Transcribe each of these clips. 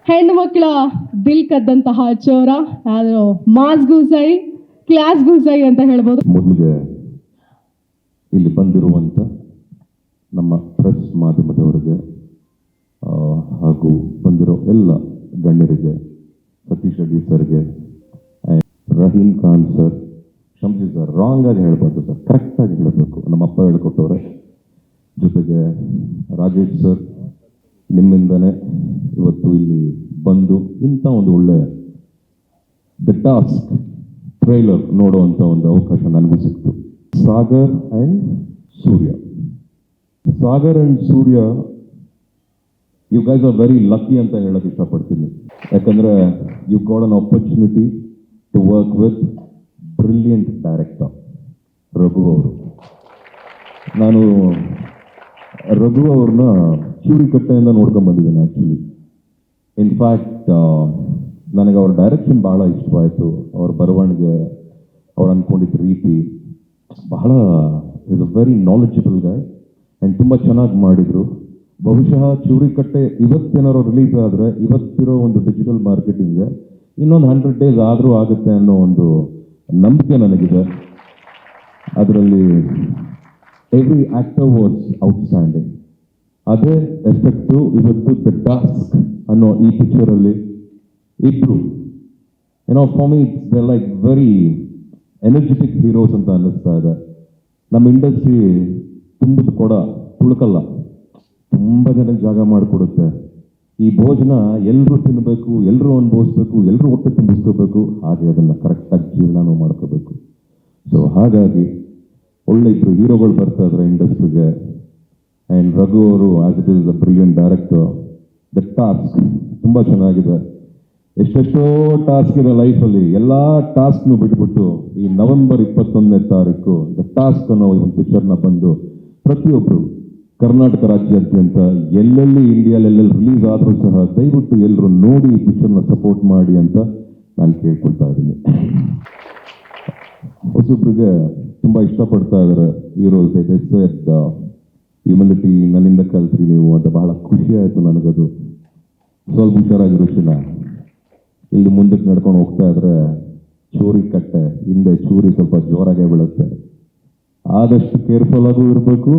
ಹೆಣ್ಣು ಮಕ್ಕಳ ದಿಲ್ ಕದ್ದಂತಹ ಚೋರ, ಅದು ಮಾಸ್ಗೂ ಸೈ ಕ್ಲಾಸ್ಗೂ ಸೈ ಅಂತ ಹೇಳ್ಬೋದು. ಮೊದಲಿಗೆ ಇಲ್ಲಿ ಬಂದಿರುವಂಥ ನಮ್ಮ ಪ್ರೆಸ್ ಮಾಧ್ಯಮದವರಿಗೆ ಹಾಗೂ ಬಂದಿರೋ ಎಲ್ಲ ಗಣ್ಯರಿಗೆ, ಸತೀಶ್ ರೆಡ್ಡಿ ಸರ್ಗೆ, Rahim Khan sir, Shamsi sir, wrong ಆಗಿ ಹೇಳ್ಬಾರ್ದು ಸರ್, ಕರೆಕ್ಟಾಗಿ ಹೇಳಬೇಕು, ನಮ್ಮ ಅಪ್ಪ ಹೇಳ್ಕೊಟ್ಟವ್ರೆ. ಜೊತೆಗೆ ರಾಜೇಶ್ ಸರ್, ನಿಮ್ಮಿಂದನೇ ಇವತ್ತು ಇಲ್ಲಿ ಬಂದು ಇಂಥ ಒಂದು ಒಳ್ಳೆ ದ ಟಾಸ್ಕ್ ಟ್ರೈಲರ್ ನೋಡುವಂಥ ಒಂದು ಅವಕಾಶ ನನಗೂ ಸಿಕ್ತು. Sagar and Surya, Sagar and Surya, you guys are very lucky ಅಂತ ಹೇಳಕ್ಕೆ ಇಷ್ಟಪಡ್ತೀನಿ. ಯಾಕಂದರೆ you got an opportunity to work with brilliant director Raghu ಅವರು. ನಾನು ರಘು ಅವ್ರನ್ನ ಚೂರಿಕಟ್ಟೆಯಿಂದ ನೋಡ್ಕೊಂಡು ಬಂದಿದ್ದೇನೆ ಆ್ಯಕ್ಚುಲಿ. ಇನ್ಫ್ಯಾಕ್ಟ್ ನನಗೆ ಅವ್ರ ಡೈರೆಕ್ಷನ್ ಬಹಳ ಇಷ್ಟವಾಯಿತು. ಅವ್ರ ಬರವಣಿಗೆ, ಅವ್ರು ಅಂದ್ಕೊಂಡಿದ್ದ ರೀತಿ ಬಹಳ is a very knowledgeable guy and ತುಂಬ ಚೆನ್ನಾಗಿ ಮಾಡಿದರು. ಬಹುಶಃ ಚೂರಿಕಟ್ಟೆ ಇವತ್ತೇನಾರು ರಿಲೀಸ್ ಆದರೆ ಇವತ್ತಿರೋ ಒಂದು ಡಿಜಿಟಲ್ ಮಾರ್ಕೆಟಿಂಗ್ಗೆ ಇನ್ನೊಂದು 100 days ಆದರೂ ಆಗುತ್ತೆ ಅನ್ನೋ ಒಂದು ನಂಬಿಕೆ ನನಗಿದೆ. ಅದರಲ್ಲಿ ಎವ್ರಿ ಆಕ್ಟರ್ ವಾಸ್ ಔಟ್ಸ್ಟ್ಯಾಂಡಿಂಗ್. ಅದೇ ಎಫೆಕ್ಟು ಇವತ್ತು ದ ಟಾಸ್ಕ್ ಅನ್ನೋ ಈ ಪಿಕ್ಚರಲ್ಲಿ ಇಬ್ರು for me it's like very energetic heroes ಅಂತ ಅನ್ನಿಸ್ತಾ ಇದೆ. ನಮ್ಮ ಇಂಡಸ್ಟ್ರಿ ತುಂಬದ ಕೊಡ ತುಳುಕಲ್ಲ, ತುಂಬ ಜನಕ್ಕೆ ಜಾಗ ಮಾಡಿಕೊಡುತ್ತೆ. ಈ ಭೋಜನ ಎಲ್ಲರೂ ತಿನ್ನಬೇಕು, ಎಲ್ಲರೂ ಅನುಭವಿಸ್ಬೇಕು, ಎಲ್ಲರೂ ಹೊಟ್ಟೆ ತುಂಬಿಸ್ಕೋಬೇಕು, ಹಾಗೆ ಅದನ್ನು ಕರೆಕ್ಟಾಗಿ ಜೀವನನೂ ಮಾಡ್ಕೋಬೇಕು. ಸೊ ಹಾಗಾಗಿ ಒಳ್ಳೆ ಇಬ್ಬರು ಹೀರೋಗಳು ಬರ್ತಾ ಇದ್ದಾರೆ ಇಂಡಸ್ಟ್ರಿಗೆ. ಆ್ಯಂಡ್ ರಘು ಅವರು as it is a brilliant director. The task ತುಂಬ ಚೆನ್ನಾಗಿದೆ. ಎಷ್ಟೆಷ್ಟೋ ಟಾಸ್ಕ್ ಇದೆ ಲೈಫಲ್ಲಿ, ಎಲ್ಲ ಟಾಸ್ಕ್ನು ಬಿಟ್ಬಿಟ್ಟು ಈ ನವೆಂಬರ್ 21ನೇ ತಾರೀಕು ದ ಟಾಸ್ಕ್ ಅನ್ನೋ ಒಂದು ಪಿಕ್ಚರ್ನ ಬಂದು ಪ್ರತಿಯೊಬ್ಬರು ಕರ್ನಾಟಕ ರಾಜ್ಯಾದ್ಯಂತ ಎಲ್ಲೆಲ್ಲಿ ಇಂಡಿಯಾಲೆಲ್ಲೆಲ್ಲಿ ರಿಲೀಸ್ ಆದರೂ ಸಹ ದಯವಿಟ್ಟು ಎಲ್ಲರೂ ನೋಡಿ ಈ ಪಿಕ್ಚರ್ನ ಸಪೋರ್ಟ್ ಮಾಡಿ ಅಂತ ನಾನು ಕೇಳ್ಕೊಳ್ತಾ ಇದ್ದೀನಿ. ಹೊಸೊಬ್ರಿಗೆ ತುಂಬ ಇಷ್ಟಪಡ್ತಾ ಇದ್ದಾರೆ ಹೀರೋಸ್. ಹ್ಯುಮಿಲಿಟಿ ನನ್ನಿಂದ ಕಲ್ತ್ರಿ ನೀವು ಅಂತ ಬಹಳ ಖುಷಿ ಆಯಿತು ನನಗದು. ಸ್ವಲ್ಪ ಹುಷಾರಾಗಿರೋ ಶಿನ, ಇಲ್ಲಿ ಮುಂದಕ್ಕೆ ನಡ್ಕೊಂಡು ಹೋಗ್ತಾ ಇದ್ರೆ ಚೂರಿ ಕಟ್ಟೆ ಹಿಂದೆ ಚೂರಿ ಸ್ವಲ್ಪ ಜೋರಾಗೇ ಬೀಳುತ್ತೆ. ಆದಷ್ಟು ಕೇರ್ಫುಲ್ ಆಗೂ ಇರಬೇಕು,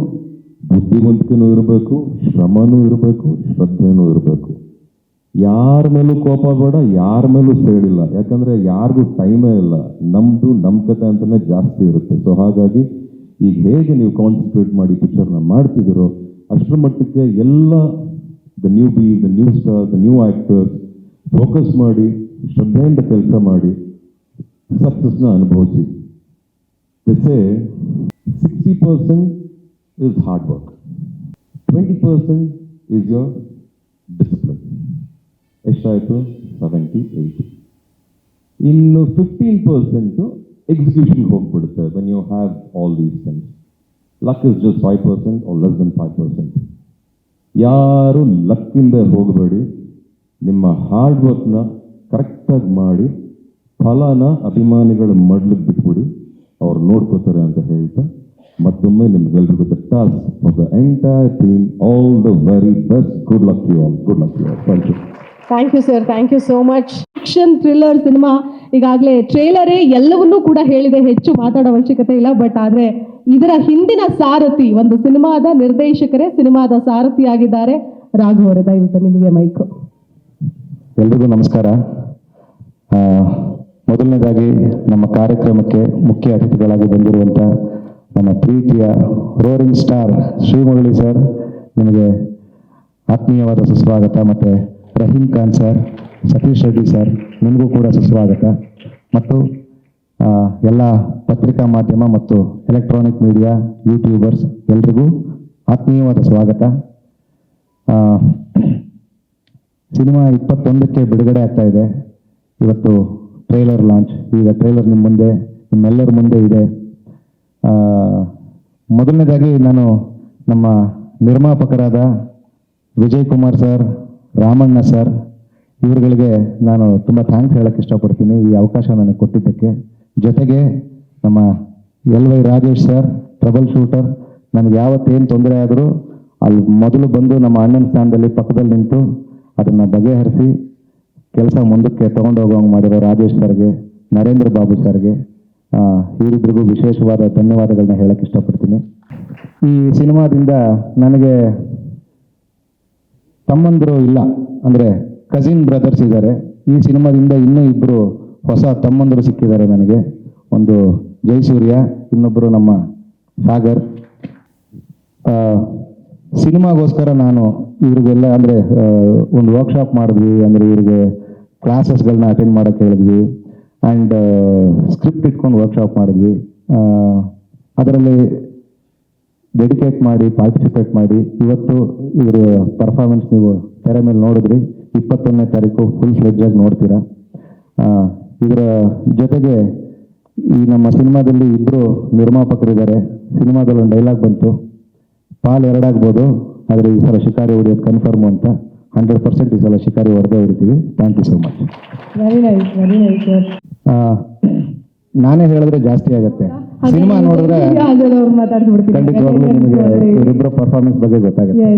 ಬುದ್ಧಿವಂತಿಕೆನೂ ಇರಬೇಕು, ಶ್ರಮನೂ ಇರಬೇಕು, ಶ್ರದ್ಧೆನೂ ಇರಬೇಕು. ಯಾರ ಮೇಲೂ ಕೋಪ ಬೇಡ, ಯಾರ ಮೇಲೂ ಸೇಡಿಲ್ಲ. ಯಾಕಂದರೆ ಯಾರಿಗೂ ಟೈಮೇ ಇಲ್ಲ. ನಮ್ಮದು ನಮ್ಮ ಕತೆ ಅಂತಲೇ ಜಾಸ್ತಿ ಇರುತ್ತೆ. ಸೊ ಹಾಗಾಗಿ ಈಗ ಹೇಗೆ ನೀವು ಕಾನ್ಸಂಟ್ರೇಟ್ ಮಾಡಿ ಪಿಕ್ಚರ್ನ ಮಾಡ್ತಿದ್ದೀರೋ ಅಷ್ಟರ ಮಟ್ಟಕ್ಕೆ ಎಲ್ಲ the new B, the new star, the new actors focus ಮಾಡಿ ಶ್ರದ್ಧೆಯಿಂದ ಕೆಲಸ ಮಾಡಿ ಸಕ್ಸಸ್ನ ಅನುಭವಿಸಿ. ಜೊತೆ 60% is hard work, 20% is your discipline. ಎಷ್ಟಾಯಿತು? 70-80. ಇನ್ನು 15% ಎಕ್ಸಿಕ್ಯೂಷನ್ಗೆ ಹೋಗ್ಬಿಡುತ್ತೆ. When you have all these things, luck is just 5% or less than 5%. ಯಾರು ಲಕ್ಕಿಂದ ಹೋಗಬೇಡಿ. ನಿಮ್ಮ ಹಾರ್ಡ್ ವರ್ಕ್ನ ಕರೆಕ್ಟಾಗಿ ಮಾಡಿ ಫಲನ ಅಭಿಮಾನಿಗಳ ಮಡ್ಲಿಗೆ ಬಿಟ್ಬಿಡಿ, ಅವ್ರು ನೋಡ್ಕೋತಾರೆ ಅಂತ ಹೇಳ್ತಾ ಮತ್ತೊಮ್ಮೆ ನಿಮ್ಗೆಲ್ರಿಗೂ the task of the entire team all the very best. Good luck you all. Good luck you all. Thank you. Thank you sir, thank you so much. Action thriller cinema, ಈಗಾಗಲೇ ಟ್ರೇಲರೇ ಎಲ್ಲವನ್ನೂ ಕೂಡ ಹೇಳಿದೆ, ಹೆಚ್ಚು ಮಾತಾಡೋ ಅವಶ್ಯಕತೆ ಇಲ್ಲ. ಬಟ್ ಆದರೆ ಇದರ ಹಿಂದಿನ ಸಾರಥಿ, ಒಂದು ಸಿನಿಮಾದ ನಿರ್ದೇಶಕರೇ ಸಿನಿಮಾದ ಸಾರಥಿಯಾಗಿದ್ದಾರೆ. ರಾಘು ಅವರೇ, ದಯವಿಟ್ಟು ನಿಮಗೆ ಮೈಕು. ಎಲ್ರಿಗೂ ನಮಸ್ಕಾರ. ಮೊದಲನೇದಾಗಿ ನಮ್ಮ ಕಾರ್ಯಕ್ರಮಕ್ಕೆ ಮುಖ್ಯ ಅತಿಥಿಗಳಾಗಿ ಬಂದಿರುವಂಥ ನಮ್ಮ ಪ್ರೀತಿಯ ರೋರಿಂಗ್ ಸ್ಟಾರ್ ಶ್ರೀಮುರಳಿ ಸರ್, ನಿಮಗೆ ಆತ್ಮೀಯವಾದ ಸುಸ್ವಾಗತ. ಮತ್ತು ರಹೀಮ್ ಖಾನ್ ಸರ್, ಸತೀಶ್ ರೆಡ್ಡಿ ಸರ್, ನಿಮಗೂ ಕೂಡ ಸುಸ್ವಾಗತ. ಮತ್ತು ಎಲ್ಲ ಪತ್ರಿಕಾ ಮಾಧ್ಯಮ ಮತ್ತು ಎಲೆಕ್ಟ್ರಾನಿಕ್ ಮೀಡಿಯಾ ಯೂಟ್ಯೂಬರ್ಸ್ ಎಲ್ರಿಗೂ ಆತ್ಮೀಯವಾದ ಸ್ವಾಗತ. ಸಿನಿಮಾ 21ಕ್ಕೆ ಬಿಡುಗಡೆ ಆಗ್ತಾ ಇದೆ. ಇವತ್ತು ಟ್ರೈಲರ್ ಲಾಂಚ್. ಈಗ ಟ್ರೈಲರ್ ನಿಮ್ಮೆಲ್ಲರ ಮುಂದೆ ಇದೆ. ಮೊದಲನೇದಾಗಿ ನಾನು ನಮ್ಮ ನಿರ್ಮಾಪಕರಾದ ವಿಜಯ್ ಕುಮಾರ್ ಸರ್, ರಾಮಣ್ಣ ಸರ್, ಇವರುಗಳಿಗೆ ನಾನು ತುಂಬ ಥ್ಯಾಂಕ್ಸ್ ಹೇಳಕ್ಕೆ ಇಷ್ಟಪಡ್ತೀನಿ ಈ ಅವಕಾಶ ನನಗೆ ಕೊಟ್ಟಿದ್ದಕ್ಕೆ. ಜೊತೆಗೆ ನಮ್ಮ LY Rajesh sir, trouble shooter, ನನಗೆ ಯಾವತ್ತೇನು ತೊಂದರೆ ಆದರೂ ಅಲ್ಲಿ ಮೊದಲು ಬಂದು ನಮ್ಮ ಅಣ್ಣನ ಸ್ಥಾನದಲ್ಲಿ ಪಕ್ಕದಲ್ಲಿ ನಿಂತು ಅದನ್ನು ಬಗೆಹರಿಸಿ ಕೆಲಸ ಮುಂದಕ್ಕೆ ತಗೊಂಡೋಗೋಂಗೆ ಮಾಡಿರೋ ರಾಜೇಶ್ ಸರ್ಗೆ, ನರೇಂದ್ರ ಬಾಬು ಸರ್ಗೆ, ಇವರಿಬ್ಬರಿಗೂ ವಿಶೇಷವಾದ ಧನ್ಯವಾದಗಳನ್ನ ಹೇಳಕ್ಕೆ ಇಷ್ಟಪಡ್ತೀನಿ. ಈ ಸಿನಿಮಾದಿಂದ ನನಗೆ ತಮ್ಮಂದರು ಇಲ್ಲ, ಅಂದರೆ ಕಸಿನ್ ಬ್ರದರ್ಸ್ ಇದ್ದಾರೆ. ಈ ಸಿನಿಮಾದಿಂದ ಇನ್ನೂ ಇಬ್ಬರು ಹೊಸ ತಮ್ಮಂದರು ಸಿಕ್ಕಿದ್ದಾರೆ ನನಗೆ. ಒಂದು ಜಯಸೂರ್ಯ, ಇನ್ನೊಬ್ಬರು ನಮ್ಮ ಸಾಗರ್. ಸಿನಿಮಾಗೋಸ್ಕರ ನಾನು ಇವ್ರಿಗೆಲ್ಲ ಅಂದರೆ ಒಂದು ವರ್ಕ್ಶಾಪ್ ಮಾಡಿದ್ವಿ, ಅಂದರೆ ಇವರಿಗೆ ಕ್ಲಾಸಸ್ಗಳನ್ನ ಅಟೆಂಡ್ ಮಾಡೋಕ್ಕೆ ಹೇಳಿದ್ವಿ ಆ್ಯಂಡ್ ಸ್ಕ್ರಿಪ್ಟ್ ಇಟ್ಕೊಂಡು ವರ್ಕ್ಶಾಪ್ ಮಾಡಿದ್ವಿ. ಅದರಲ್ಲಿ ಡೆಡಿಕೇಟ್ ಮಾಡಿ ಪಾರ್ಟಿಸಿಪೇಟ್ ಮಾಡಿ ಇವತ್ತು ಇವ್ರ ಪರ್ಫಾರ್ಮೆನ್ಸ್ ನೀವು ತೆರೆ ಮೇಲೆ ನೋಡಿದ್ರಿ. 21ನೇ ತಾರೀಕು ಫುಲ್ ಫ್ಲೆಡ್ಜಾಗಿ ನೋಡ್ತೀರಾ. ಇದರ ಜೊತೆಗೆ ಈ ನಮ್ಮ ಸಿನಿಮಾದಲ್ಲಿ ಇಬ್ಬರು ನಿರ್ಮಾಪಕರಿದ್ದಾರೆ. ಸಿನಿಮಾದಲ್ಲಿ ಒಂದು ಡೈಲಾಗ್ ಬಂತು, ಪಾಲ್ 2 ಆಗ್ಬೋದು, ಆದರೆ ಈ ಸಲ ಶಿಕಾರಿ ಹೊಡಿಯೋದು ಕನ್ಫರ್ಮು ಅಂತ. 100% ಈ ಸಲ ಶಿಕಾರಿ ಹೊಡೆದೇ ಹೊಡಿತೀವಿ. Thank you so much. Very nice sir. ನಾನೇ ಹೇಳಿದ್ರೆ ಜಾಸ್ತಿ ಆಗುತ್ತೆ. ಸಿನಿಮಾ ನೋಡಿದ್ರೆ ಮಾತಾಡ್ಬಿಡ್ತೀನಿ ಖಂಡಿತವಾಗ್ಲೂ ನಿಮಗೆ ಇವರಿಬ್ಬರ ಪರ್ಫಾರ್ಮೆನ್ಸ್ ಬಗ್ಗೆ ಗೊತ್ತಾಗುತ್ತೆ.